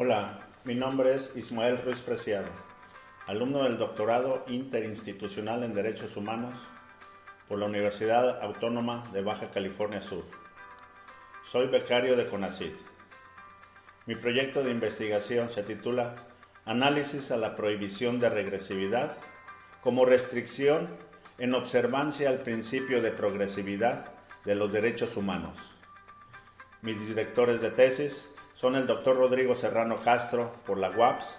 Hola, mi nombre es Ismael Ruiz Preciado, alumno del doctorado interinstitucional en Derechos Humanos por la Universidad Autónoma de Baja California Sur. Soy becario de CONACYT. Mi proyecto de investigación se titula Análisis a la prohibición de regresividad como restricción en observancia al principio de progresividad de los derechos humanos. Mis directores de tesis son el Dr. Rodrigo Serrano Castro por la UAPS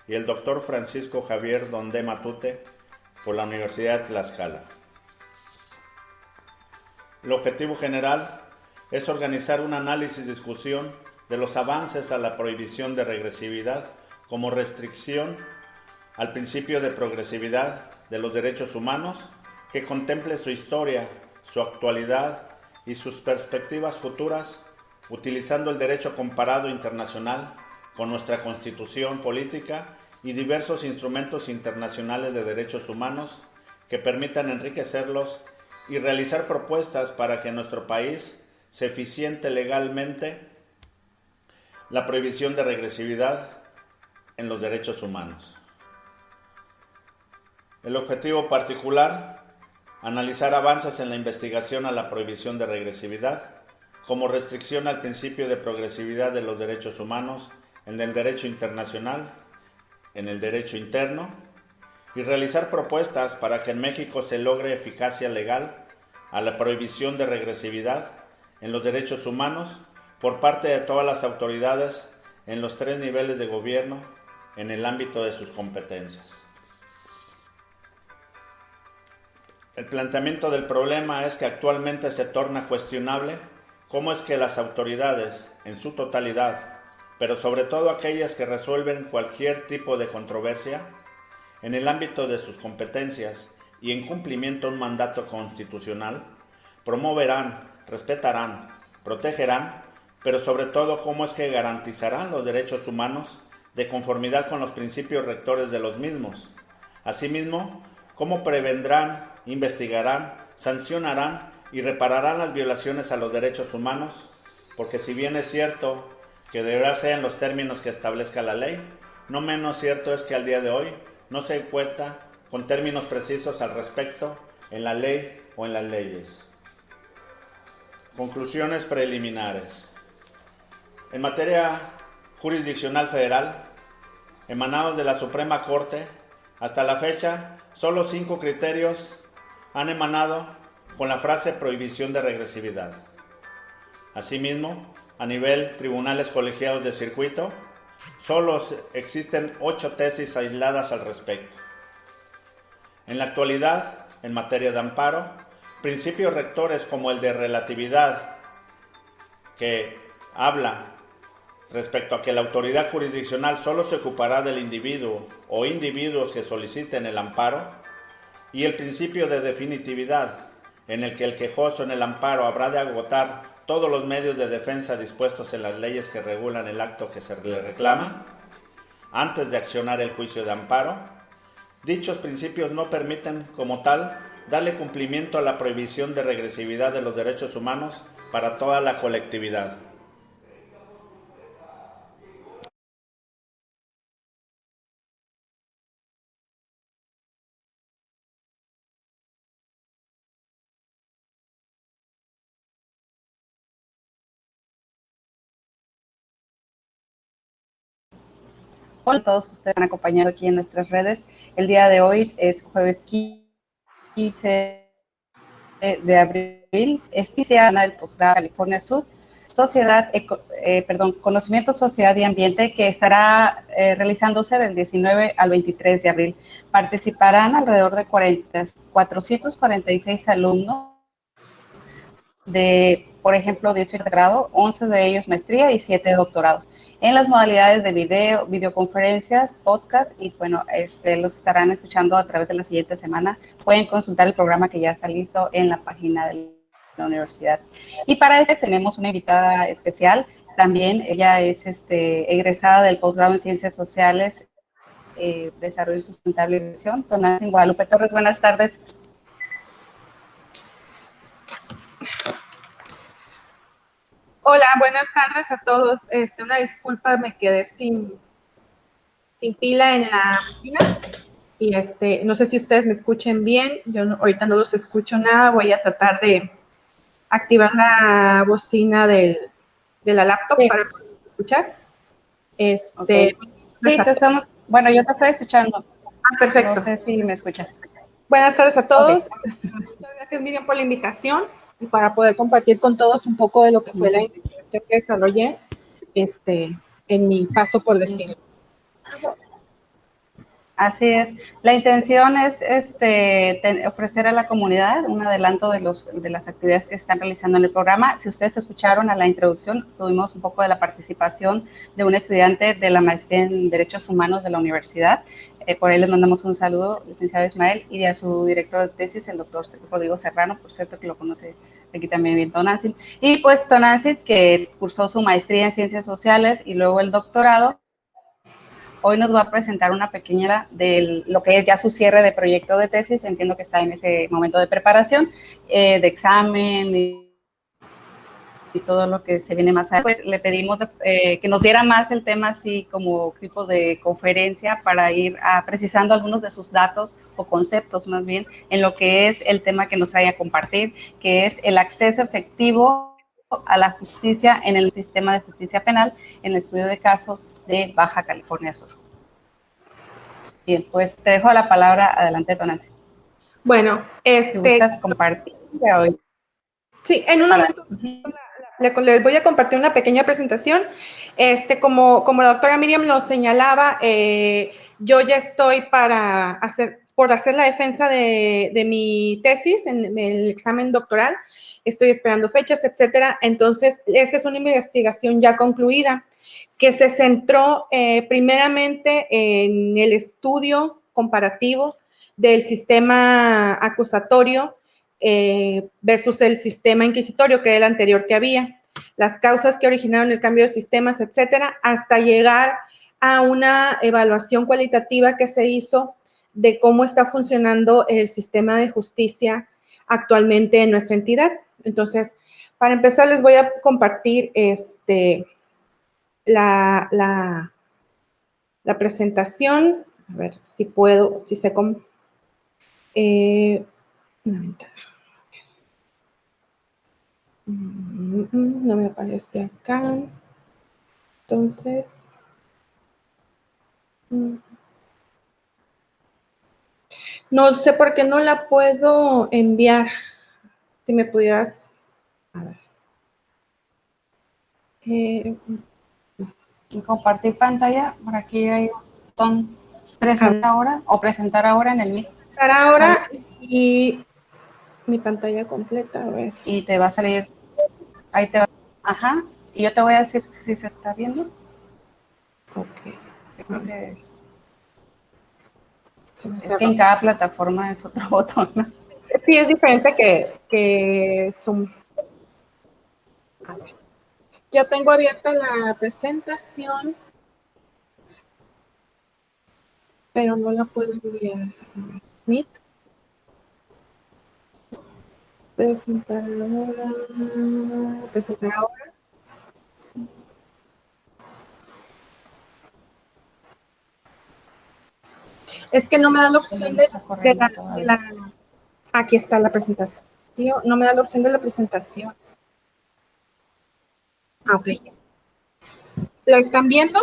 y el Dr. Francisco Javier Dondé Matute por la Universidad de Tlaxcala. El objetivo general es organizar un análisis-discusión de los avances a la prohibición de regresividad como restricción al principio de progresividad de los derechos humanos que contemple su historia, su actualidad y sus perspectivas futuras, utilizando el derecho comparado internacional con nuestra Constitución política y diversos instrumentos internacionales de derechos humanos que permitan enriquecerlos y realizar propuestas para que en nuestro país se eficiente legalmente la prohibición de regresividad en los derechos humanos. El objetivo particular, analizar avances en la investigación a la prohibición de regresividad como restricción al principio de progresividad de los derechos humanos en el derecho internacional, en el derecho interno, y realizar propuestas para que en México se logre eficacia legal a la prohibición de regresividad en los derechos humanos por parte de todas las autoridades en los 3 niveles de gobierno en el ámbito de sus competencias. El planteamiento del problema es que actualmente se torna cuestionable cómo es que las autoridades, en su totalidad, pero sobre todo aquellas que resuelven cualquier tipo de controversia, en el ámbito de sus competencias y en cumplimiento a un mandato constitucional, promoverán, respetarán, protegerán, pero sobre todo cómo es que garantizarán los derechos humanos de conformidad con los principios rectores de los mismos. Asimismo, cómo prevendrán, investigarán, sancionarán y repararán las violaciones a los derechos humanos, porque si bien es cierto que deberá ser en los términos que establezca la ley, no menos cierto es que al día de hoy no se cuenta con términos precisos al respecto en la ley o en las leyes. Conclusiones preliminares. En materia jurisdiccional federal, emanados de la Suprema Corte, hasta la fecha, solo 5 criterios han emanado con la frase prohibición de regresividad. Asimismo, a nivel tribunales colegiados de circuito, solo existen 8 tesis aisladas al respecto. En la actualidad, en materia de amparo, principios rectores como el de relatividad, que habla respecto a que la autoridad jurisdiccional solo se ocupará del individuo o individuos que soliciten el amparo, y el principio de definitividad, en el que el quejoso en el amparo habrá de agotar todos los medios de defensa dispuestos en las leyes que regulan el acto que se le reclama, antes de accionar el juicio de amparo. Dichos principios no permiten, como tal, darle cumplimiento a la prohibición de regresividad de los derechos humanos para toda la colectividad. Hola a todos ustedes que han acompañado aquí en nuestras redes. El día de hoy es jueves 15 de abril, es semana del posgrado California Sur, Conocimiento, Sociedad y Ambiente, que estará realizándose del 19 al 23 de abril. Participarán alrededor de 446 alumnos de, por ejemplo, 18 de grado, 11 de ellos maestría y 7 doctorados, en las modalidades de video, videoconferencias, podcast, y bueno, los estarán escuchando a través de la siguiente semana. Pueden consultar el programa que ya está listo en la página de la universidad. Y para este tenemos una invitada especial, también ella es egresada del posgrado en Ciencias Sociales, Desarrollo Sustentable y Inversión, Tonantzin Guadalupe Torres. Buenas tardes. Hola, buenas tardes a todos. Una disculpa, me quedé sin pila en la bocina y no sé si ustedes me escuchen bien. Yo ahorita no los escucho nada. Voy a tratar de activar la bocina de la laptop para poder escuchar. Okay. Sí, te estamos, bueno, yo te estoy escuchando. Perfecto. No sé si me escuchas. Buenas tardes a todos. Okay. Muchas gracias, Miriam, por la invitación y para poder compartir con todos un poco de lo que fue la investigación que desarrollé en mi paso por decirlo. Así es. La intención es ofrecer a la comunidad un adelanto de las actividades que se están realizando en el programa. Si ustedes escucharon a la introducción, tuvimos un poco de la participación de un estudiante de la maestría en Derechos Humanos de la universidad. Por ahí les mandamos un saludo, licenciado Ismael, y a su director de tesis, el doctor Rodrigo Serrano, por cierto, que lo conoce aquí también bien, Tonantzin. Y pues Tonantzin, que cursó su maestría en Ciencias Sociales y luego el doctorado. Hoy nos va a presentar una pequeña de lo que es ya su cierre de proyecto de tesis. Entiendo que está en ese momento de preparación, de examen y todo lo que se viene más adelante. Pues le pedimos que nos diera más el tema así como tipo de conferencia para ir precisando algunos de sus datos o conceptos más bien en lo que es el tema que nos vaya a compartir, que es el acceso efectivo a la justicia en el sistema de justicia penal en el estudio de caso de Baja California Sur. Bien, pues te dejo la palabra. Adelante, Tonantzin. Bueno, si gustas compartir hoy. Sí, en un momento les voy a compartir una pequeña presentación. Como la doctora Miriam lo señalaba, yo ya estoy por hacer la defensa de mi tesis en el examen doctoral. Estoy esperando fechas, etcétera. Entonces, esta es una investigación ya concluida que se centró primeramente en el estudio comparativo del sistema acusatorio versus el sistema inquisitorio, que era el anterior que había, las causas que originaron el cambio de sistemas, etcétera, hasta llegar a una evaluación cualitativa que se hizo de cómo está funcionando el sistema de justicia actualmente en nuestra entidad. Entonces, para empezar, les voy a compartir la presentación. A ver si puedo, si sé cómo. No me aparece acá. Entonces, no sé por qué no la puedo enviar. Si me pudieras. A ver. Compartir pantalla. Por aquí hay un botón presentar ahora o presentar ahora en el Meet. Presentar ahora y mi pantalla completa. A ver. Y te va a salir. Ahí te va. Ajá. Y yo te voy a decir si se está viendo. Ok. Creo que es que en cada plataforma es otro botón, ¿no? Sí, es diferente que Zoom. A ver. Ya tengo abierta la presentación, pero no la puedo enviar. Meet. Presentar ahora. Presentar ahora. Es que no me da la opción de la. Aquí está la presentación. No me da la opción de la presentación. Ah, ok. ¿La están viendo?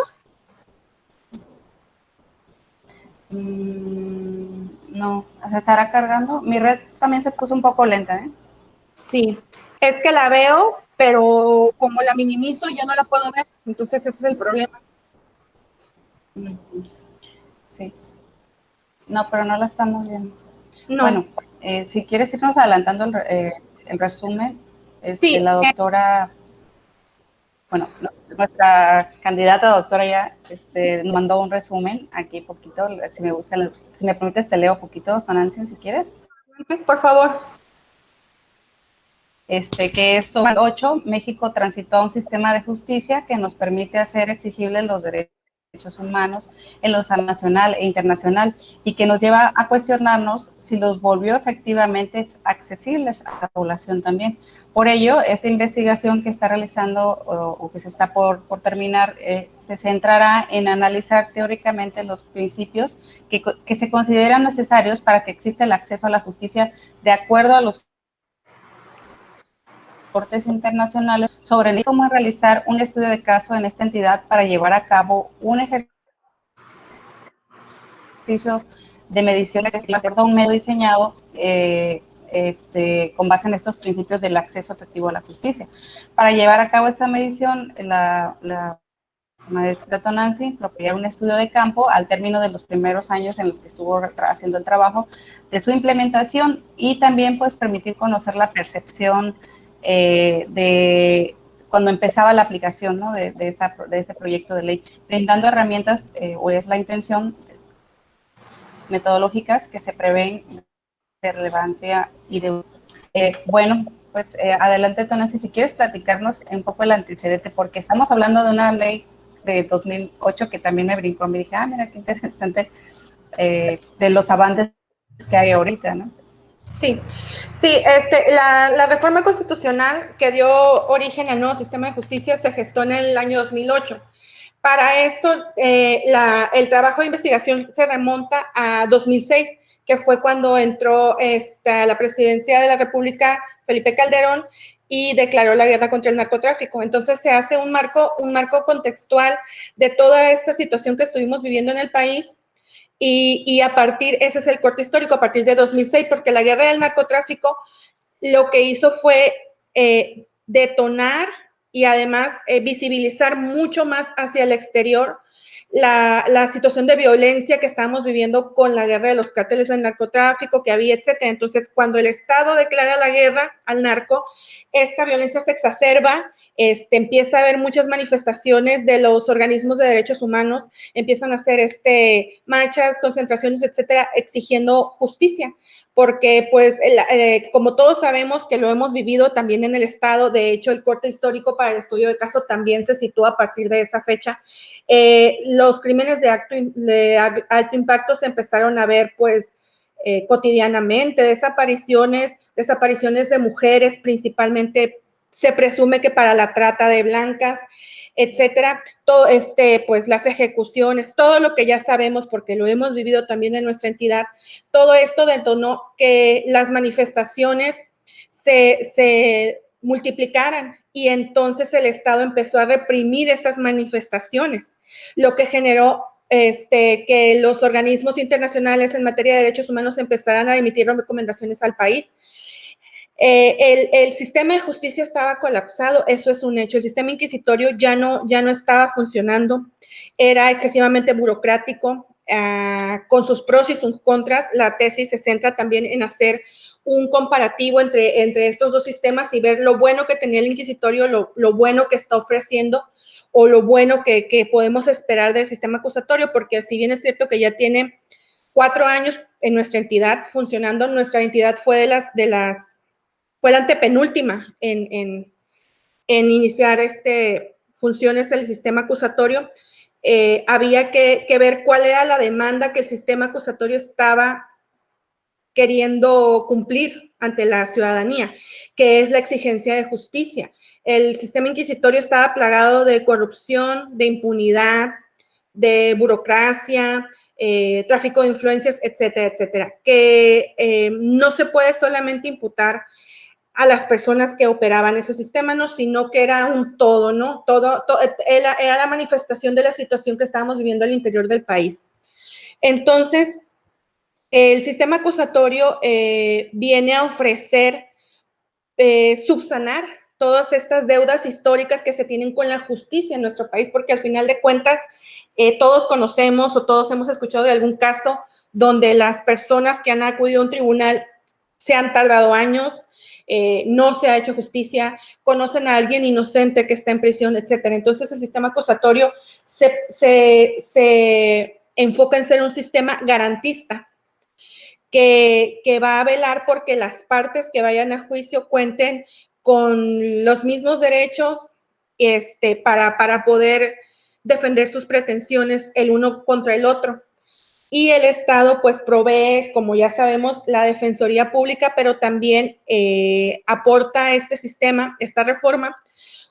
No, se estará cargando. Mi red también se puso un poco lenta, ¿eh? Sí, es que la veo, pero como la minimizo ya no la puedo ver. Entonces ese es el problema. Sí. No, pero no la estamos viendo. No. Bueno, si quieres irnos adelantando el resumen, sí, la doctora, bueno, nuestra candidata doctora ya nos mandó un resumen aquí poquito, si me permites te leo poquito, Tonantzin, si quieres. Por favor. Que es sobre el 8, México transitó a un sistema de justicia que nos permite hacer exigibles los derechos derechos humanos en lo nacional e internacional, y que nos lleva a cuestionarnos si los volvió efectivamente accesibles a la población también. Por ello, esta investigación que está realizando o que se está por terminar se centrará en analizar teóricamente los principios que se consideran necesarios para que exista el acceso a la justicia de acuerdo a los cortes internacionales, sobre cómo realizar un estudio de caso en esta entidad para llevar a cabo un ejercicio de medición de acuerdo a un medio diseñado con base en estos principios del acceso efectivo a la justicia. Para llevar a cabo esta medición, la maestra Tonanzi propió un estudio de campo al término de los primeros años en los que estuvo haciendo el trabajo de su implementación, y también pues permitir conocer la percepción de cuando empezaba la aplicación, ¿no?, de este proyecto de ley, brindando herramientas, o es la intención, metodológicas que se prevén de relevancia y de... bueno, pues adelante, Tonanzi, si quieres platicarnos un poco el antecedente, porque estamos hablando de una ley de 2008 que también me brincó, me dije, mira qué interesante, de los avances que hay ahorita, ¿no? Sí, sí, la reforma constitucional que dio origen al nuevo sistema de justicia se gestó en el año 2008. Para esto, el trabajo de investigación se remonta a 2006, que fue cuando entró a la presidencia de la República Felipe Calderón y declaró la guerra contra el narcotráfico. Entonces se hace un marco contextual de toda esta situación que estuvimos viviendo en el país. Y a partir, ese es el corte histórico, a partir de 2006, porque la guerra del narcotráfico lo que hizo fue detonar y además visibilizar mucho más hacia el exterior la situación de violencia que estábamos viviendo con la guerra de los cárteles del narcotráfico que había, etcétera. Entonces, cuando el Estado declara la guerra al narco, esta violencia se exacerba, empieza a haber muchas manifestaciones de los organismos de derechos humanos, empiezan a hacer marchas, concentraciones, etcétera, exigiendo justicia, porque pues como todos sabemos que lo hemos vivido también en el Estado, de hecho el corte histórico para el estudio de caso también se sitúa a partir de esa fecha. Los crímenes de alto impacto se empezaron a ver pues cotidianamente, desapariciones de mujeres, principalmente se presume que para la trata de blancas, etcétera, todo pues las ejecuciones, todo lo que ya sabemos porque lo hemos vivido también en nuestra entidad, todo esto detonó que las manifestaciones se multiplicaran y entonces el Estado empezó a reprimir esas manifestaciones, lo que generó que los organismos internacionales en materia de derechos humanos empezaran a emitir recomendaciones al país. El sistema de justicia estaba colapsado, eso es un hecho. El sistema inquisitorio ya no estaba funcionando, era excesivamente burocrático, con sus pros y sus contras. La tesis se centra también en hacer un comparativo entre estos dos sistemas y ver lo bueno que tenía el inquisitorio, lo bueno que está ofreciendo o lo bueno que podemos esperar del sistema acusatorio, porque si bien es cierto que ya tiene 4 años en nuestra entidad funcionando, nuestra entidad fue fue la antepenúltima en iniciar funciones del sistema acusatorio. Había que ver cuál era la demanda que el sistema acusatorio estaba queriendo cumplir ante la ciudadanía, que es la exigencia de justicia. El sistema inquisitorio estaba plagado de corrupción, de impunidad, de burocracia, tráfico de influencias, etcétera, etcétera, que no se puede solamente imputar a las personas que operaban ese sistema, ¿no? Sino que era un todo, ¿no? Todo era la manifestación de la situación que estábamos viviendo al interior del país. Entonces, el sistema acusatorio viene a ofrecer subsanar todas estas deudas históricas que se tienen con la justicia en nuestro país, porque al final de cuentas todos conocemos o todos hemos escuchado de algún caso donde las personas que han acudido a un tribunal se han tardado años, no se ha hecho justicia, conocen a alguien inocente que está en prisión, etcétera. Entonces el sistema acusatorio se enfoca en ser un sistema garantista que va a velar porque las partes que vayan a juicio cuenten con los mismos derechos para poder defender sus pretensiones el uno contra el otro. Y el Estado pues provee, como ya sabemos, la Defensoría Pública, pero también aporta a este sistema, esta reforma,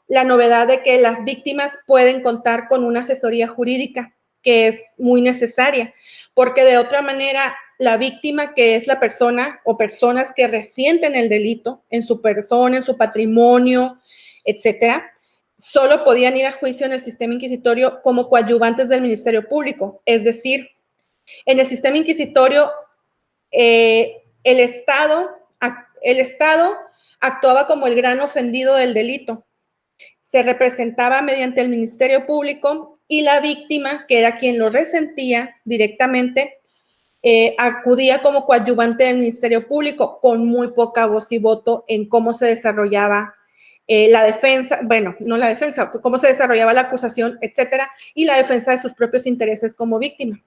la novedad de que las víctimas pueden contar con una asesoría jurídica, que es muy necesaria, porque de otra manera la víctima, que es la persona o personas que resienten el delito en su persona, en su patrimonio, etcétera, solo podían ir a juicio en el sistema inquisitorio como coadyuvantes del Ministerio Público, es decir, en el sistema inquisitorio, el Estado actuaba como el gran ofendido del delito. Se representaba mediante el Ministerio Público y la víctima, que era quien lo resentía directamente, acudía como coadyuvante del Ministerio Público con muy poca voz y voto en cómo se desarrollaba la defensa, bueno, no la defensa, cómo se desarrollaba la acusación, etcétera, y la defensa de sus propios intereses como víctima.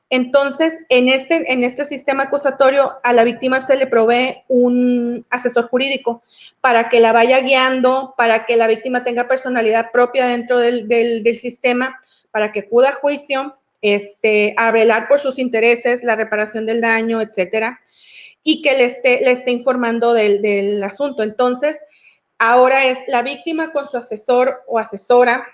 Entonces, en este sistema acusatorio, a la víctima se le provee un asesor jurídico para que la vaya guiando, para que la víctima tenga personalidad propia dentro del sistema, para que acuda a juicio, a velar por sus intereses, la reparación del daño, etcétera, y que le esté informando del asunto. Entonces, ahora es la víctima con su asesor o asesora,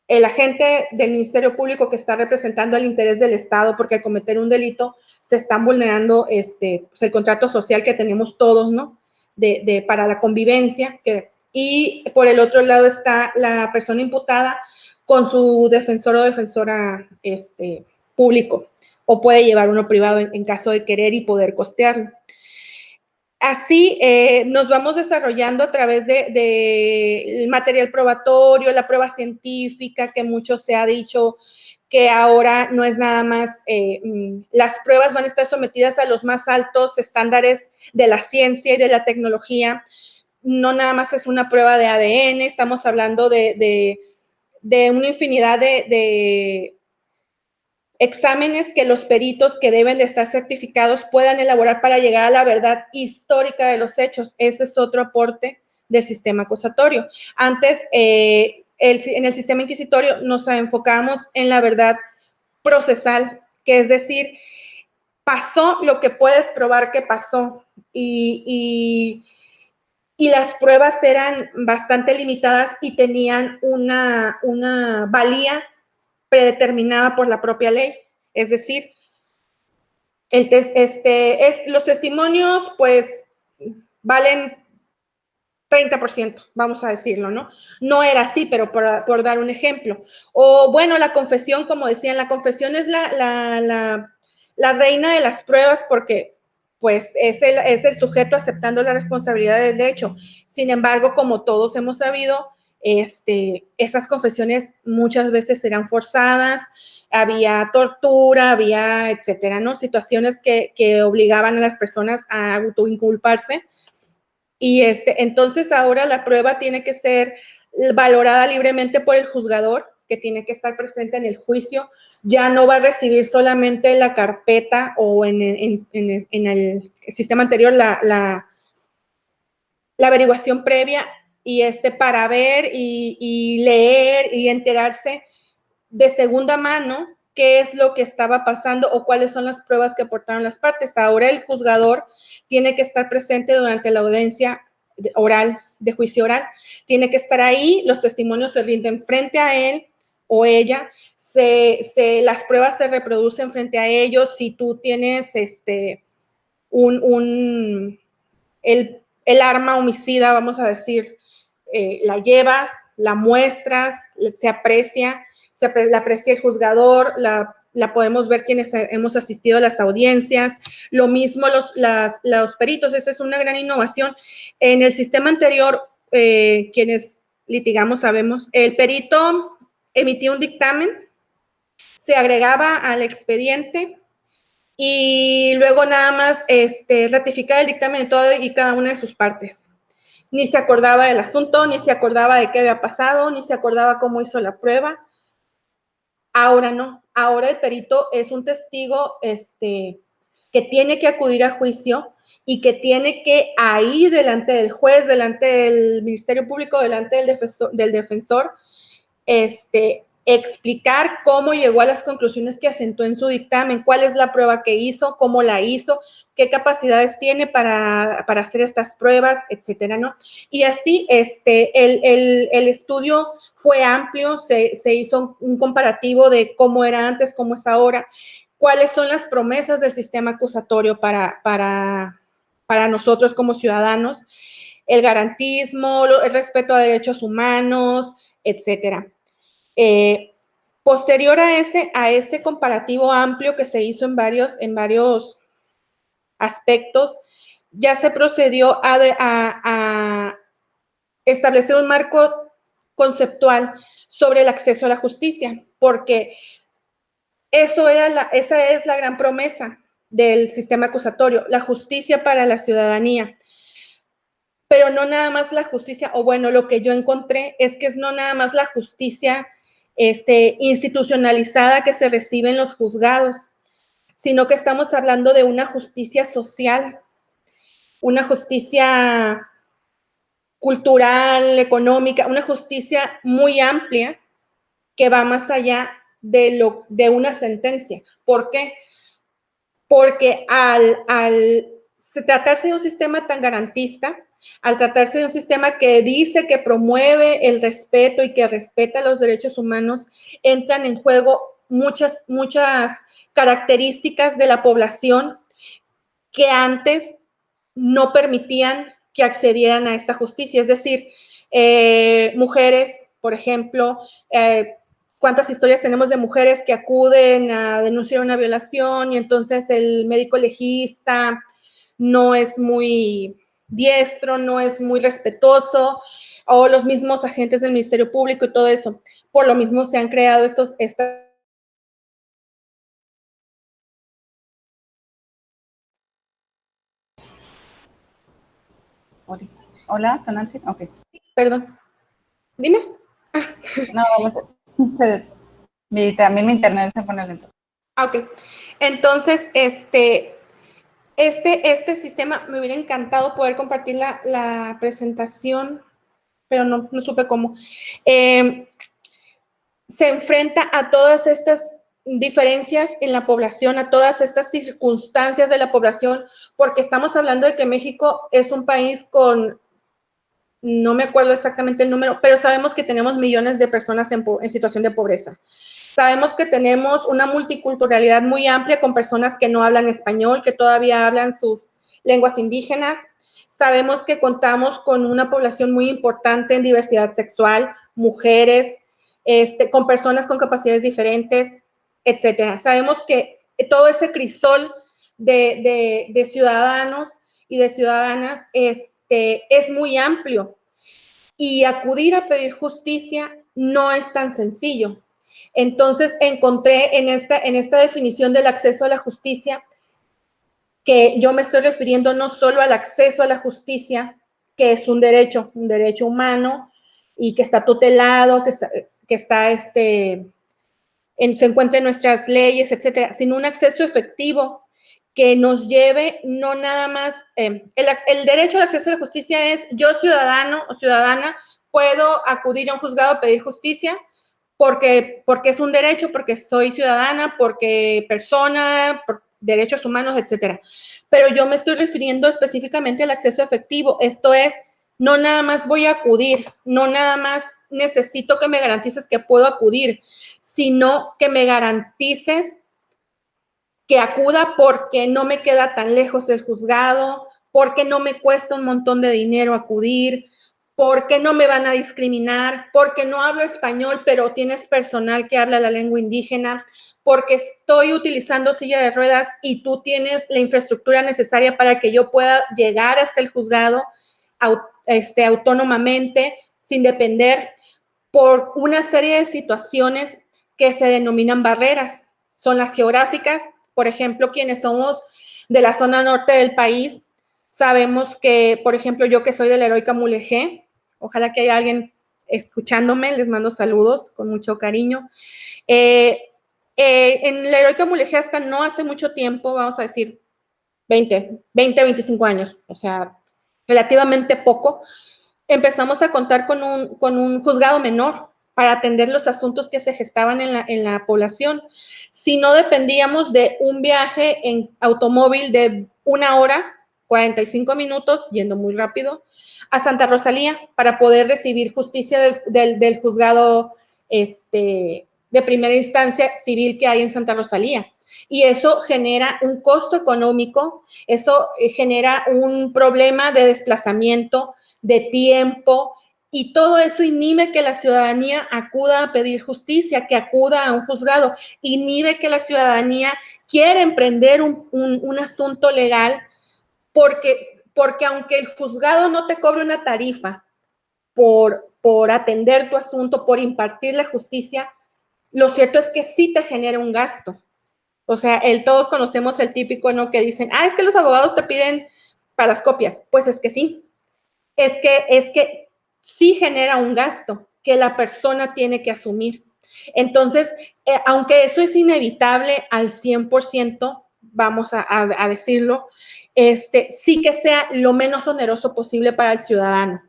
el agente del Ministerio Público que está representando el interés del Estado, porque al cometer un delito se están vulnerando pues el contrato social que tenemos todos, ¿no? Para la convivencia. Y por el otro lado está la persona imputada con su defensor o defensora público, o puede llevar uno privado en caso de querer y poder costearlo. Así nos vamos desarrollando a través del material probatorio, la prueba científica, que mucho se ha dicho que ahora no es nada más, las pruebas van a estar sometidas a los más altos estándares de la ciencia y de la tecnología. No nada más es una prueba de ADN, estamos hablando de una infinidad de exámenes que los peritos que deben de estar certificados puedan elaborar para llegar a la verdad histórica de los hechos. Ese es otro aporte del sistema acusatorio. Antes, en el sistema inquisitorio nos enfocábamos en la verdad procesal, que es decir, pasó lo que puedes probar que pasó y las pruebas eran bastante limitadas y tenían una valía predeterminada por la propia ley. Es decir, los testimonios, pues, valen 30%, vamos a decirlo, ¿no? No era así, pero por dar un ejemplo. O, bueno, la confesión, como decían, la confesión es la reina de las pruebas porque, pues, es el sujeto aceptando la responsabilidad del hecho. Sin embargo, como todos hemos sabido, esas confesiones muchas veces eran forzadas, había tortura, había, etcétera, ¿no? Situaciones que obligaban a las personas a autoinculparse. Y entonces ahora la prueba tiene que ser valorada libremente por el juzgador, que tiene que estar presente en el juicio. Ya no va a recibir solamente la carpeta o en el sistema anterior la averiguación previa y para ver y leer y enterarse de segunda mano qué es lo que estaba pasando o cuáles son las pruebas que aportaron las partes. Ahora el juzgador tiene que estar presente durante la audiencia oral, de juicio oral. Tiene que estar ahí, los testimonios se rinden frente a él o ella, las pruebas se reproducen frente a ellos. Si tú tienes el arma homicida, vamos a decir, la llevas, la muestras, se aprecia, la aprecia el juzgador, la podemos ver quienes hemos asistido a las audiencias. Lo mismo los peritos, esa es una gran innovación. En el sistema anterior, quienes litigamos sabemos, el perito emitía un dictamen, se agregaba al expediente y luego nada más ratificar el dictamen de todo y cada una de sus partes. Ni se acordaba del asunto, ni se acordaba de qué había pasado, ni se acordaba cómo hizo la prueba. Ahora no, ahora el perito es un testigo que tiene que acudir a juicio y que tiene que ahí delante del juez, delante del Ministerio Público, delante del defensor, explicar cómo llegó a las conclusiones que asentó en su dictamen, cuál es la prueba que hizo, cómo la hizo, qué capacidades tiene para hacer estas pruebas, etcétera, ¿no? Y así, el estudio fue amplio, se hizo un comparativo de cómo era antes, cómo es ahora, cuáles son las promesas del sistema acusatorio para nosotros como ciudadanos, el garantismo, el respeto a derechos humanos, etcétera. Posterior a ese comparativo amplio que se hizo en varios aspectos, ya se procedió a establecer un marco conceptual sobre el acceso a la justicia, porque esa es la gran promesa del sistema acusatorio, la justicia para la ciudadanía. Pero no nada más la justicia, o bueno, lo que yo encontré es que es no nada más la justicia institucionalizada que se recibe en los juzgados, sino que estamos hablando de una justicia social, una justicia cultural, económica, una justicia muy amplia que va más allá de una sentencia. ¿Por qué? Porque al tratarse de un sistema tan garantista, al tratarse de un sistema que dice que promueve el respeto y que respeta los derechos humanos, entran en juego muchas características de la población que antes no permitían que accedieran a esta justicia. Es decir, mujeres, por ejemplo, cuántas historias tenemos de mujeres que acuden a denunciar una violación y entonces el médico legista no es muy diestro, no es muy respetuoso, o los mismos agentes del Ministerio Público y todo eso. Por lo mismo se han creado estas. Hola, Tonancy. Ok. Perdón. Dime. No, también mi internet se pone lento. Ok. Entonces, este sistema, me hubiera encantado poder compartir la presentación, pero no supe cómo. Se enfrenta a todas estas diferencias en la población, a todas estas circunstancias de la población, porque estamos hablando de que México es un país con, no me acuerdo exactamente el número, pero sabemos que tenemos millones de personas en situación de pobreza. Sabemos que tenemos una multiculturalidad muy amplia con personas que no hablan español, que todavía hablan sus lenguas indígenas. Sabemos que contamos con una población muy importante en diversidad sexual, mujeres, con personas con capacidades diferentes, etcétera. Sabemos que todo ese crisol de ciudadanos y de ciudadanas es muy amplio y acudir a pedir justicia no es tan sencillo. Entonces encontré en esta definición del acceso a la justicia que yo me estoy refiriendo no solo al acceso a la justicia, que es un derecho humano y que está tutelado, se encuentra en nuestras leyes, etcétera, sino un acceso efectivo que nos lleve no nada más, el derecho al acceso a la justicia es yo ciudadano o ciudadana puedo acudir a un juzgado a pedir justicia porque es un derecho, porque soy ciudadana, porque persona, por derechos humanos, etcétera. Pero yo me estoy refiriendo específicamente al acceso efectivo, esto es, no nada más voy a acudir, no nada más necesito que me garantices que puedo acudir, sino que me garantices que acuda porque no me queda tan lejos del juzgado, porque no me cuesta un montón de dinero acudir, porque no me van a discriminar, porque no hablo español, pero tienes personal que habla la lengua indígena, porque estoy utilizando silla de ruedas y tú tienes la infraestructura necesaria para que yo pueda llegar hasta el juzgado autónomamente, sin depender, por una serie de situaciones que se denominan barreras. Son las geográficas, por ejemplo, quienes somos de la zona norte del país, sabemos que, por ejemplo, yo que soy de la Heroica Mulegé, ojalá que haya alguien escuchándome, les mando saludos con mucho cariño. En la Heroica Mulegé hasta no hace mucho tiempo, vamos a decir 25 años, o sea, relativamente poco, empezamos a contar con un juzgado menor. para atender los asuntos que se gestaban en la población. Si no dependíamos de un viaje en automóvil de 1 hora, 45 minutos, yendo muy rápido, a Santa Rosalía para poder recibir justicia del juzgado de primera instancia civil que hay en Santa Rosalía. Y eso genera un costo económico, eso genera un problema de desplazamiento, de tiempo, y todo eso inhibe que la ciudadanía acuda a pedir justicia, que acuda a un juzgado, inhibe que la ciudadanía quiera emprender un asunto legal, porque aunque el juzgado no te cobre una tarifa por atender tu asunto, por impartir la justicia, lo cierto es que sí te genera un gasto. O sea, todos conocemos el típico, ¿no? Que dicen, es que los abogados te piden para las copias. Pues es que sí. Es que sí genera un gasto que la persona tiene que asumir. Entonces, aunque eso es inevitable al 100%, vamos a decirlo, sí que sea lo menos oneroso posible para el ciudadano.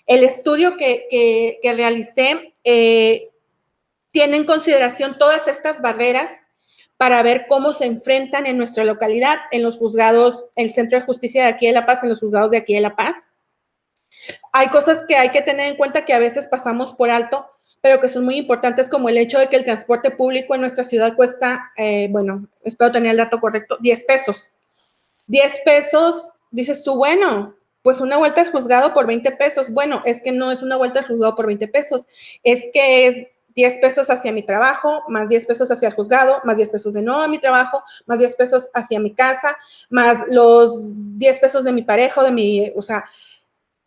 El estudio que realicé tiene en consideración todas estas barreras para ver cómo se enfrentan en nuestra localidad, en los juzgados, el Centro de Justicia de aquí de La Paz, en los juzgados de aquí de La Paz. Hay cosas que hay que tener en cuenta que a veces pasamos por alto, pero que son muy importantes, como el hecho de que el transporte público en nuestra ciudad cuesta, bueno, espero tener el dato correcto, 10 pesos. 10 pesos, dices tú, bueno, pues una vuelta al juzgado por 20 pesos. Bueno, es que no es una vuelta al juzgado por 20 pesos, es que es 10 pesos hacia mi trabajo, más 10 pesos hacia el juzgado, más 10 pesos de nuevo a mi trabajo, más 10 pesos hacia mi casa, más los 10 pesos de mi pareja, o sea,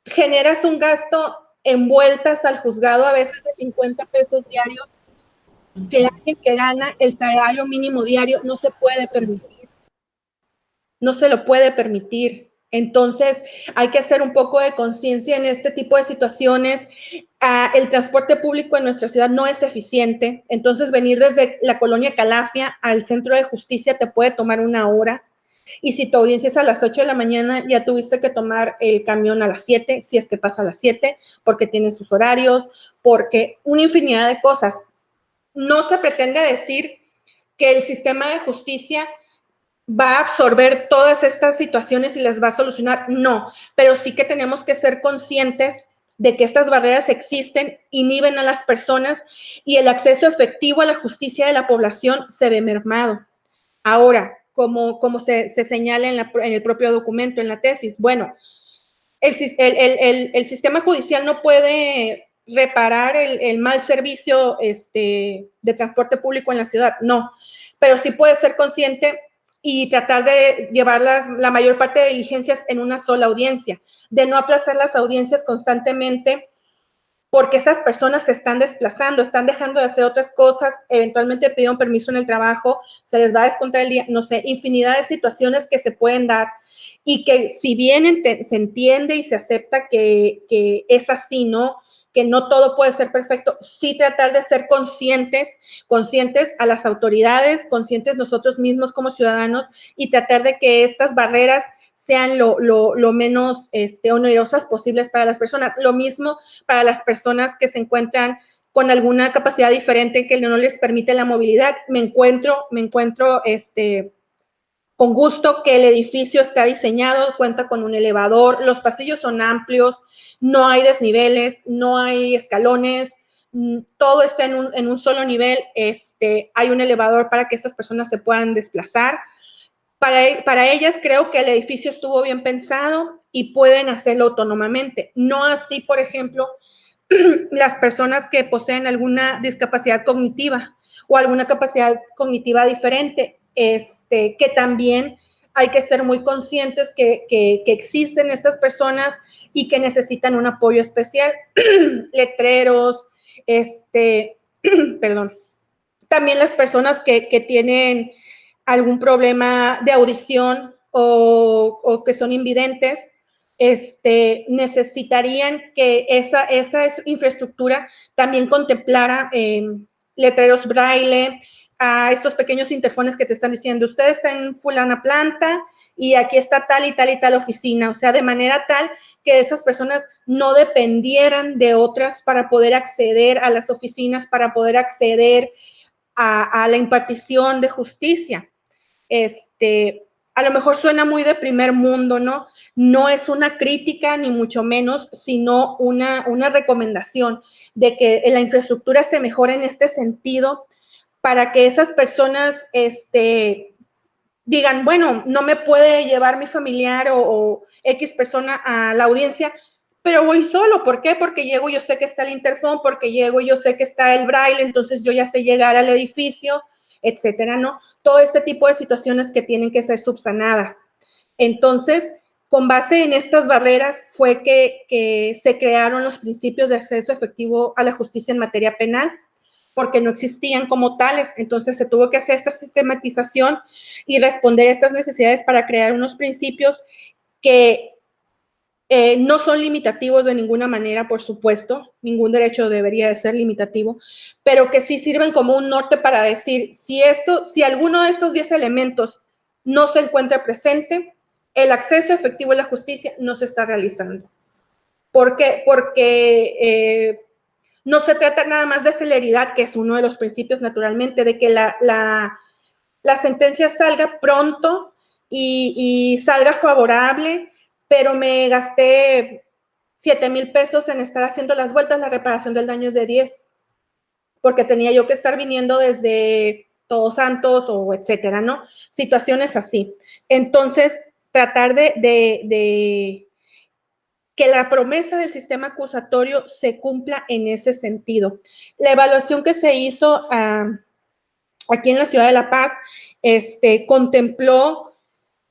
generas un gasto en vueltas al juzgado a veces de 50 pesos diarios, que alguien que gana el salario mínimo diario no se puede permitir. No se lo puede permitir. Entonces, hay que hacer un poco de conciencia en este tipo de situaciones. El transporte público en nuestra ciudad no es eficiente. Entonces, venir desde la colonia Calafia al centro de justicia te puede tomar 1 hora. Y si tu audiencia es a las 8 de la mañana, ya tuviste que tomar el camión a las 7, si es que pasa a las 7, porque tiene sus horarios, porque una infinidad de cosas. No se pretende decir que el sistema de justicia va a absorber todas estas situaciones y las va a solucionar, no, pero sí que tenemos que ser conscientes de que estas barreras existen, inhiben a las personas y el acceso efectivo a la justicia de la población se ve mermado. Ahora, como se señala en el propio documento, en la tesis, bueno, el sistema judicial no puede reparar el mal servicio de transporte público en la ciudad, no, pero sí puede ser consciente y tratar de llevar la mayor parte de diligencias en una sola audiencia, de no aplazar las audiencias constantemente, porque estas personas se están desplazando, están dejando de hacer otras cosas, eventualmente pidieron permiso en el trabajo, se les va a descontar el día, no sé, infinidad de situaciones que se pueden dar y que si bien se entiende y se acepta que es así, ¿no? Que no todo puede ser perfecto, sí tratar de ser conscientes a las autoridades, conscientes nosotros mismos como ciudadanos y tratar de que estas barreras sean lo menos onerosas posibles para las personas. Lo mismo para las personas que se encuentran con alguna capacidad diferente que no les permite la movilidad. Me encuentro con gusto que el edificio está diseñado, cuenta con un elevador, los pasillos son amplios, no hay desniveles, no hay escalones, todo está en un solo nivel, hay un elevador para que estas personas se puedan desplazar. Para ellas creo que el edificio estuvo bien pensado y pueden hacerlo autónomamente. No así, por ejemplo, las personas que poseen alguna discapacidad cognitiva o alguna capacidad cognitiva diferente, que también hay que ser muy conscientes que existen estas personas y que necesitan un apoyo especial. Letreros, perdón. También las personas que tienen algún problema de audición o que son invidentes, necesitarían que esa infraestructura también contemplara letreros braille, a estos pequeños interfones que te están diciendo, usted está en fulana planta y aquí está tal y tal y tal oficina, o sea, de manera tal que esas personas no dependieran de otras para poder acceder a las oficinas, para poder acceder a la impartición de justicia. A lo mejor suena muy de primer mundo, ¿no? No es una crítica, ni mucho menos, sino una recomendación de que la infraestructura se mejore en este sentido para que esas personas digan, bueno, no me puede llevar mi familiar o X persona a la audiencia, pero voy solo. ¿Por qué? Porque llego, yo sé que está el interfón, porque llego, yo sé que está el braille, entonces yo ya sé llegar al edificio, etcétera, ¿no? Todo este tipo de situaciones que tienen que ser subsanadas. Entonces, con base en estas barreras fue que se crearon los principios de acceso efectivo a la justicia en materia penal, porque no existían como tales. Entonces, se tuvo que hacer esta sistematización y responder a estas necesidades para crear unos principios que no son limitativos de ninguna manera, por supuesto, ningún derecho debería de ser limitativo, pero que sí sirven como un norte para decir, si alguno de estos 10 elementos no se encuentra presente, el acceso efectivo a la justicia no se está realizando. ¿Por qué? Porque no se trata nada más de celeridad, que es uno de los principios naturalmente, de que la sentencia salga pronto y salga favorable, pero me gasté 7,000 pesos en estar haciendo las vueltas, la reparación del daño es de 10, porque tenía yo que estar viniendo desde Todos Santos o etcétera, ¿no? Situaciones así. Entonces, tratar de que la promesa del sistema acusatorio se cumpla en ese sentido. La evaluación que se hizo aquí en la ciudad de La Paz contempló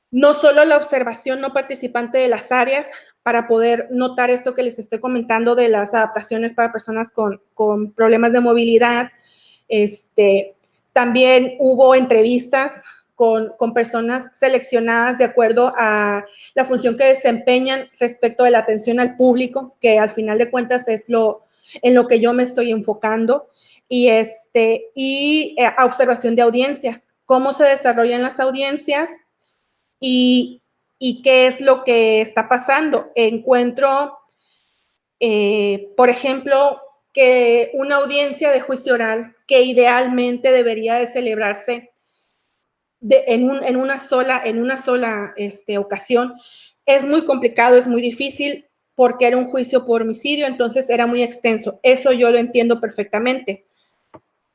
no solo la observación no participante de las áreas para poder notar esto que les estoy comentando de las adaptaciones para personas con problemas de movilidad, también hubo entrevistas con personas seleccionadas de acuerdo a la función que desempeñan respecto de la atención al público, que al final de cuentas es en lo que yo me estoy enfocando, y a observación de audiencias, cómo se desarrollan las audiencias y qué es lo que está pasando. Encuentro, por ejemplo, que una audiencia de juicio oral que idealmente debería de celebrarse en una sola ocasión, es muy complicado, es muy difícil, porque era un juicio por homicidio, entonces era muy extenso. Eso yo lo entiendo perfectamente,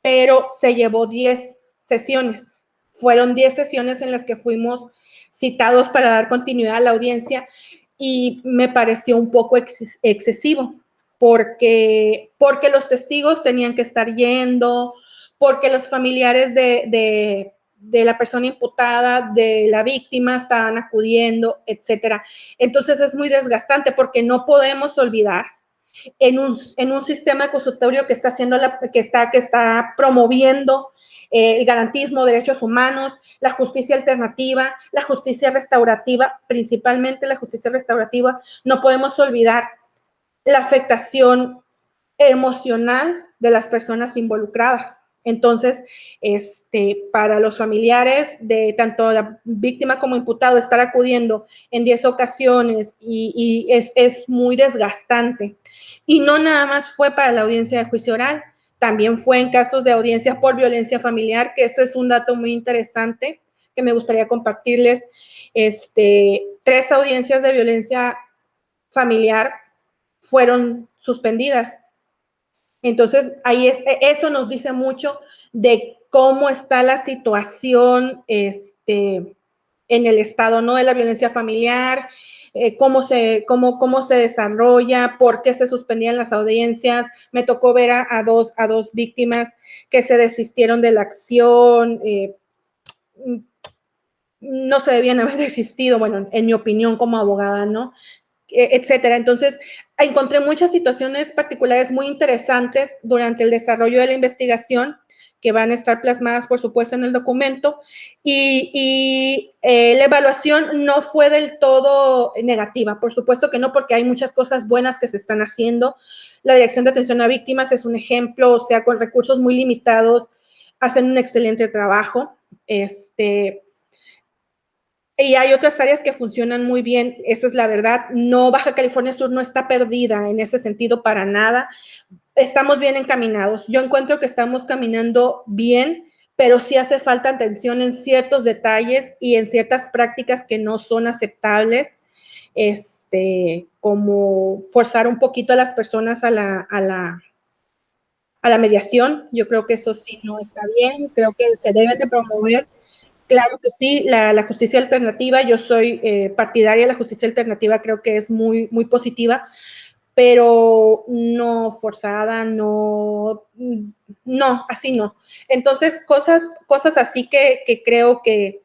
pero se llevó 10 sesiones. Fueron 10 sesiones en las que fuimos citados para dar continuidad a la audiencia y me pareció un poco excesivo, porque los testigos tenían que estar yendo, porque los familiares de la persona imputada, de la víctima, estaban acudiendo, etcétera. Entonces es muy desgastante, porque no podemos olvidar en un sistema acusatorio que está haciendo que está promoviendo el garantismo, derechos humanos, la justicia alternativa, la justicia restaurativa, principalmente la justicia restaurativa. No podemos olvidar la afectación emocional de las personas involucradas. Entonces, para los familiares de tanto la víctima como imputado, estar acudiendo en 10 ocasiones y es muy desgastante. Y no nada más fue para la audiencia de juicio oral, también fue en casos de audiencia por violencia familiar, que eso es un dato muy interesante que me gustaría compartirles. 3 audiencias de violencia familiar fueron suspendidas. Entonces, eso nos dice mucho de cómo está la situación en el estado, ¿no? De la violencia familiar, cómo se desarrolla, por qué se suspendían las audiencias. Me tocó ver a dos víctimas que se desistieron de la acción, no se debían haber desistido, bueno, en mi opinión como abogada, ¿no? Etcétera. Entonces, encontré muchas situaciones particulares muy interesantes durante el desarrollo de la investigación, que van a estar plasmadas, por supuesto, en el documento, y la evaluación no fue del todo negativa, por supuesto que no, porque hay muchas cosas buenas que se están haciendo. La Dirección de Atención a Víctimas es un ejemplo, o sea, con recursos muy limitados, hacen un excelente trabajo. Y hay otras áreas que funcionan muy bien, esa es la verdad. No, Baja California Sur no está perdida en ese sentido para nada. Estamos bien encaminados. Yo encuentro que estamos caminando bien, pero sí hace falta atención en ciertos detalles y en ciertas prácticas que no son aceptables, como forzar un poquito a las personas a la mediación. Yo creo que eso sí no está bien, creo que se deben de promover. Claro que sí, la justicia alternativa, yo soy partidaria de la justicia alternativa, creo que es muy, muy positiva, pero no forzada, no, así no. Entonces, cosas así que creo que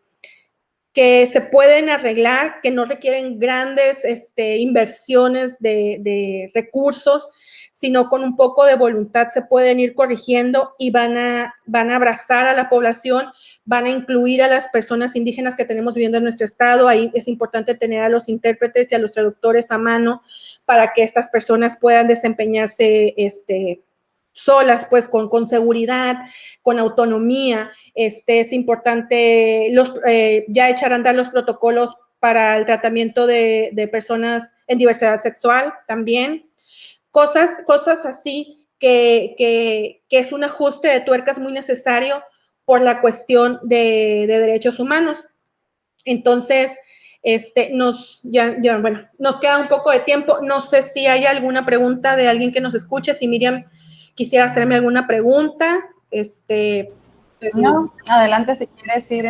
se pueden arreglar, que no requieren grandes inversiones de recursos, sino con un poco de voluntad se pueden ir corrigiendo y van a abrazar a la población, van a incluir a las personas indígenas que tenemos viviendo en nuestro estado. Ahí es importante tener a los intérpretes y a los traductores a mano para que estas personas puedan desempeñarse solas, pues con seguridad, con autonomía. Es importante, ya echar a andar los protocolos para el tratamiento de personas en diversidad sexual también. Cosas así que es un ajuste de tuercas muy necesario por la cuestión de derechos humanos. Entonces, nos queda un poco de tiempo. No sé si hay alguna pregunta de alguien que nos escuche. Si Miriam quisiera hacerme alguna pregunta, No, adelante si quieres ir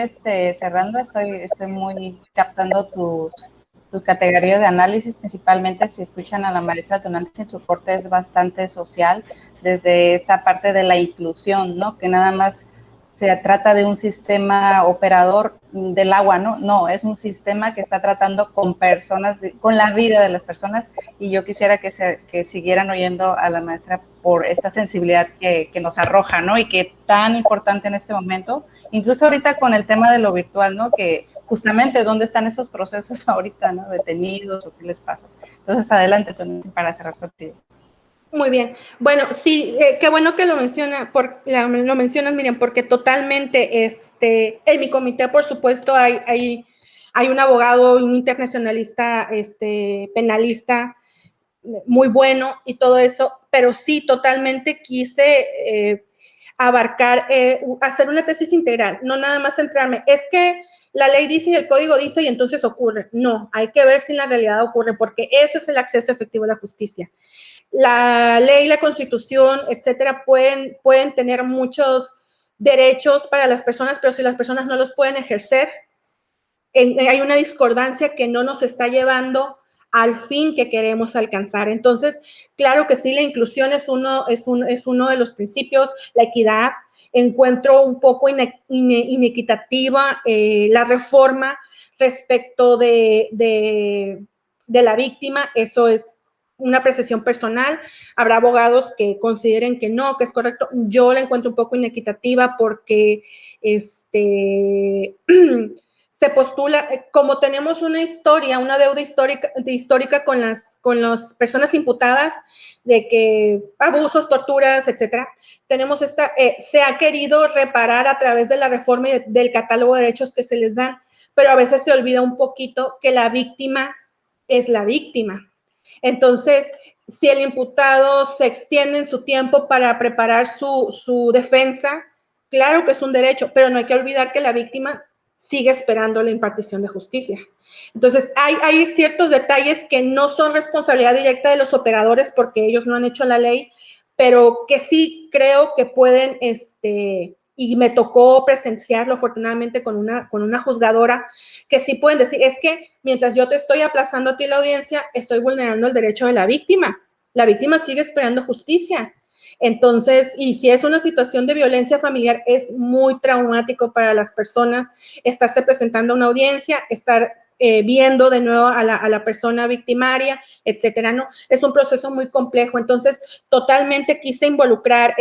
cerrando. Estoy muy captando tus categorías de análisis, principalmente si escuchan a la maestra, tu análisis en su corte es bastante social, desde esta parte de la inclusión, ¿no? Que nada más se trata de un sistema operador del agua, ¿no? No, es un sistema que está tratando con personas, con la vida de las personas, y yo quisiera que siguieran oyendo a la maestra por esta sensibilidad que nos arroja, ¿no? Y que tan importante en este momento, incluso ahorita con el tema de lo virtual, ¿no? Que justamente dónde están esos procesos ahorita, ¿no? Detenidos o qué les pasó. Entonces, adelante, Tony, para cerrar contigo. Muy bien. Bueno, sí, qué bueno que lo mencionas, Miriam, porque totalmente, en mi comité, por supuesto, hay un abogado, un internacionalista, penalista, muy bueno y todo eso, pero sí, totalmente quise abarcar, hacer una tesis integral, no nada más centrarme, es que la ley dice y el código dice y entonces ocurre. No, hay que ver si en la realidad ocurre, porque eso es el acceso efectivo a la justicia. La ley, la constitución, etcétera, pueden tener muchos derechos para las personas, pero si las personas no los pueden ejercer, hay una discordancia que no nos está llevando al fin que queremos alcanzar. Entonces, claro que sí, la inclusión es uno de los principios, la equidad. Encuentro un poco inequitativa la reforma respecto de la víctima. Eso es una apreciación personal. Habrá abogados que consideren que no, que es correcto. Yo la encuentro un poco inequitativa porque se postula, como tenemos una historia, una deuda histórica con las personas imputadas de que abusos, torturas, etcétera, tenemos se ha querido reparar a través de la reforma y del catálogo de derechos que se les dan, pero a veces se olvida un poquito que la víctima es la víctima. Entonces, si el imputado se extiende en su tiempo para preparar su defensa, claro que es un derecho, pero no hay que olvidar que la víctima sigue esperando la impartición de justicia. Entonces, hay ciertos detalles que no son responsabilidad directa de los operadores porque ellos no han hecho la ley, pero que sí creo que pueden, y me tocó presenciarlo afortunadamente con una juzgadora, que sí pueden decir, es que mientras yo te estoy aplazando a ti la audiencia, estoy vulnerando el derecho de la víctima. La víctima sigue esperando justicia. Entonces, y si es una situación de violencia familiar, es muy traumático para las personas estarse presentando a una audiencia, estar viendo de nuevo a la persona victimaria, etcétera, ¿no? Es un proceso muy complejo. Entonces, totalmente quise involucrar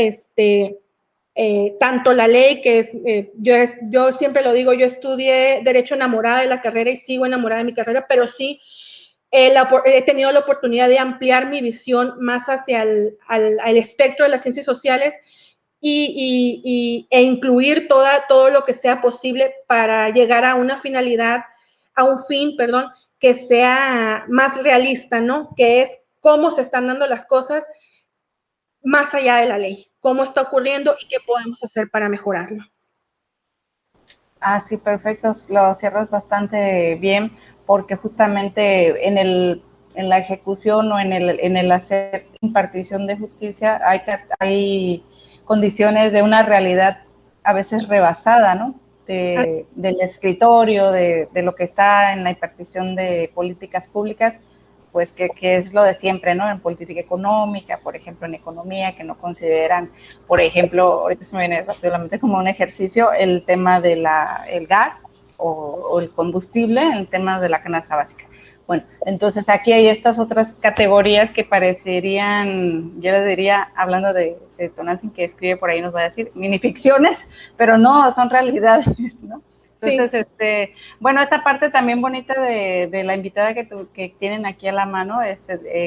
tanto la ley, que yo siempre lo digo, yo estudié Derecho enamorada de la carrera y sigo enamorada de mi carrera, pero sí he tenido la oportunidad de ampliar mi visión más hacia el espectro de las ciencias sociales e incluir todo lo que sea posible para llegar a una finalidad a un fin, perdón, que sea más realista, ¿no? Que es cómo se están dando las cosas más allá de la ley, cómo está ocurriendo y qué podemos hacer para mejorarlo. Ah, sí, perfecto. Lo cierras bastante bien, porque justamente en la ejecución o en el hacer impartición de justicia hay condiciones de una realidad a veces rebasada, ¿no? Del escritorio, de lo que está en la impartición de políticas públicas, pues que es lo de siempre, ¿no? En política económica, por ejemplo, en economía, que no consideran, por ejemplo, ahorita se me viene rápidamente como un ejercicio, el tema de el gas o el combustible, el tema de la canasta básica. Bueno, entonces aquí hay estas otras categorías que parecerían, yo les diría, hablando de Tonantzin, que escribe por ahí, nos va a decir, minificciones, pero no, son realidades, ¿no? Entonces, sí. Bueno, esta parte también bonita de la invitada que tienen aquí a la mano,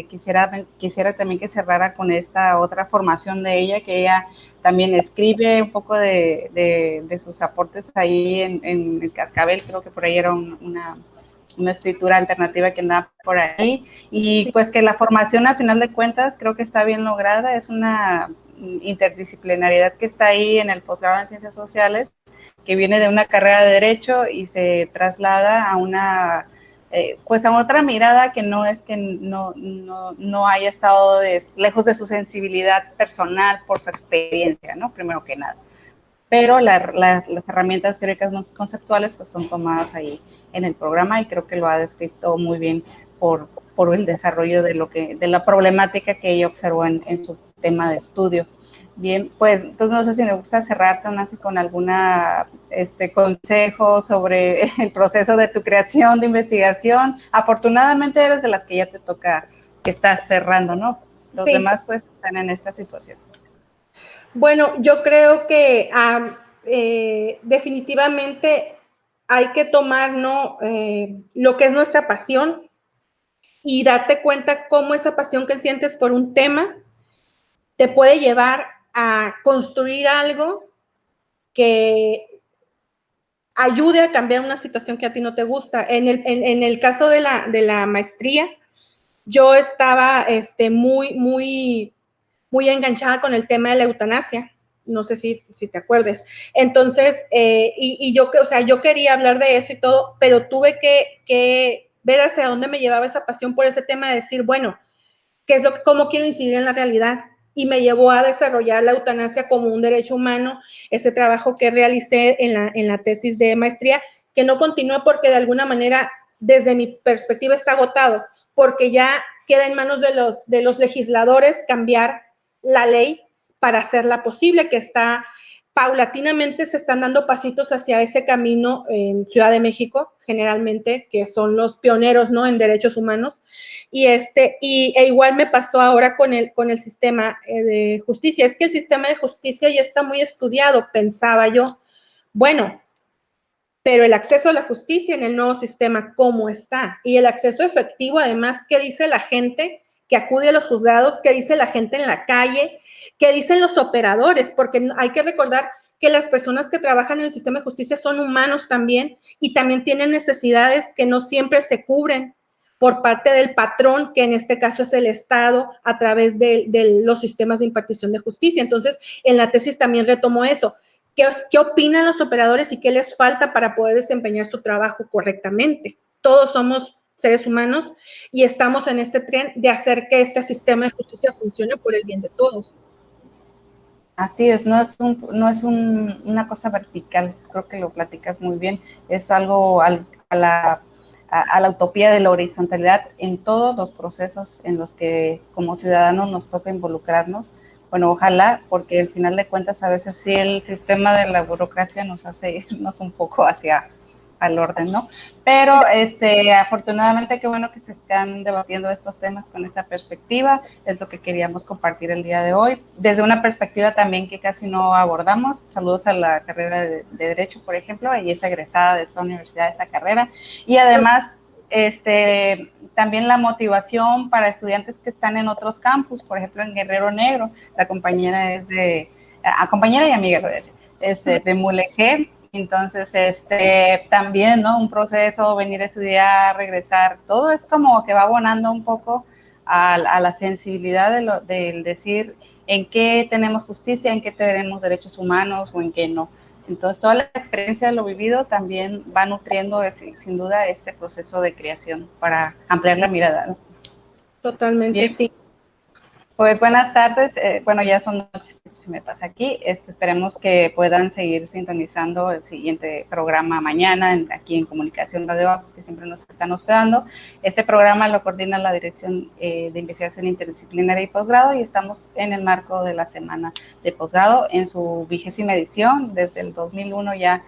quisiera también que cerrara con esta otra formación de ella, que ella también escribe un poco de sus aportes ahí en el Cascabel, creo que por ahí era una escritura alternativa que andaba por ahí, y sí, pues que la formación al final de cuentas creo que está bien lograda, es una interdisciplinariedad que está ahí en el posgrado en Ciencias Sociales, que viene de una carrera de Derecho y se traslada a una, pues a otra mirada que no es que no haya estado lejos de su sensibilidad personal por su experiencia, ¿no? Primero que nada. Pero las herramientas teóricas más conceptuales pues son tomadas ahí en el programa y creo que lo ha descrito muy bien por el desarrollo de la problemática que ella observó en su tema de estudio. Bien, pues entonces no sé si me gusta cerrar, Nancy, con alguna consejo sobre el proceso de tu creación de investigación. Afortunadamente eres de las que ya te toca, que estás cerrando, ¿no? Los sí. demás pues están en esta situación. Bueno, yo creo que definitivamente hay que tomar, ¿no? Lo que es nuestra pasión y darte cuenta cómo esa pasión que sientes por un tema te puede llevar a construir algo que ayude a cambiar una situación que a ti no te gusta. En el caso de la maestría, yo estaba muy enganchada con el tema de la eutanasia. No sé si te acuerdes. Entonces, yo quería hablar de eso y todo, pero tuve que ver hacia dónde me llevaba esa pasión por ese tema de decir, bueno, cómo quiero incidir en la realidad. Y me llevó a desarrollar la eutanasia como un derecho humano, ese trabajo que realicé en la tesis de maestría, que no continúa porque de alguna manera, desde mi perspectiva, está agotado, porque ya queda en manos de los legisladores cambiar la ley para hacerla posible, que está paulatinamente se están dando pasitos hacia ese camino en Ciudad de México, generalmente, que son los pioneros, ¿no?, en derechos humanos, e igual me pasó ahora con el sistema de justicia. Es que el sistema de justicia ya está muy estudiado, pensaba yo. Bueno, pero el acceso a la justicia en el nuevo sistema, ¿cómo está? Y el acceso efectivo, además, ¿qué dice la gente que acude a los juzgados? ¿Qué dice la gente en la calle? ¿Qué dicen los operadores? Porque hay que recordar que las personas que trabajan en el sistema de justicia son humanos también y también tienen necesidades que no siempre se cubren por parte del patrón, que en este caso es el Estado, a través de los sistemas de impartición de justicia. Entonces, en la tesis también retomo eso. ¿Qué opinan los operadores y qué les falta para poder desempeñar su trabajo correctamente? Todos somos seres humanos y estamos en este tren de hacer que este sistema de justicia funcione por el bien de todos. Así es, no es una cosa vertical, creo que lo platicas muy bien, es algo a la utopía de la horizontalidad en todos los procesos en los que como ciudadanos nos toca involucrarnos. Bueno, ojalá, porque al final de cuentas a veces sí el sistema de la burocracia nos hace irnos un poco hacia al orden, ¿no? Pero afortunadamente qué bueno que se están debatiendo estos temas con esta perspectiva, es lo que queríamos compartir el día de hoy, desde una perspectiva también que casi no abordamos. Saludos a la carrera de Derecho, por ejemplo, ella es egresada de esta universidad, de esta carrera, y además también la motivación para estudiantes que están en otros campus, por ejemplo en Guerrero Negro, la compañera es compañera y amiga, lo voy a decir, de Mulegé, Entonces, también, ¿no? Un proceso, venir a estudiar, regresar, todo es como que va abonando un poco a la sensibilidad del decir en qué tenemos justicia, en qué tenemos derechos humanos o en qué no. Entonces, toda la experiencia de lo vivido también va nutriendo, sin duda, este proceso de creación para ampliar la mirada, ¿no? Totalmente, Bien. sí. Pues buenas tardes, bueno, ya son noches, se me pasa aquí, esperemos que puedan seguir sintonizando el siguiente programa mañana, aquí en Comunicación Radio Apus, que siempre nos están hospedando. Este programa lo coordina la Dirección de Investigación Interdisciplinaria y Posgrado, y estamos en el marco de la Semana de Posgrado, en su 20ª edición, desde el 2001 ya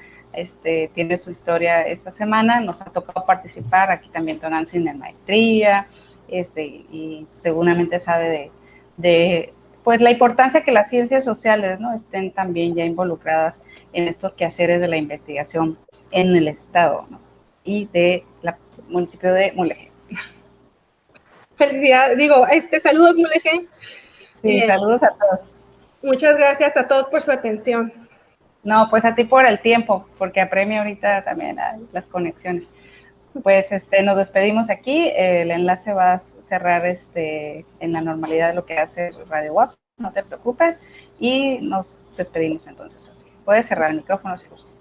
tiene su historia esta semana. Nos ha tocado participar, aquí también Tonantzin en maestría, y seguramente sabe de pues la importancia que las ciencias sociales, ¿no?, estén también ya involucradas en estos quehaceres de la investigación en el estado, ¿no?, y de la municipio de Mulegé. Felicidades, saludos, Mulegé. Sí, saludos a todos. Muchas gracias a todos por su atención. No, pues a ti por el tiempo, porque apremia ahorita también las conexiones. Pues nos despedimos aquí, el enlace va a cerrar en la normalidad de lo que hace Radio WAP, no te preocupes, y nos despedimos entonces así. Puedes cerrar el micrófono si gustas.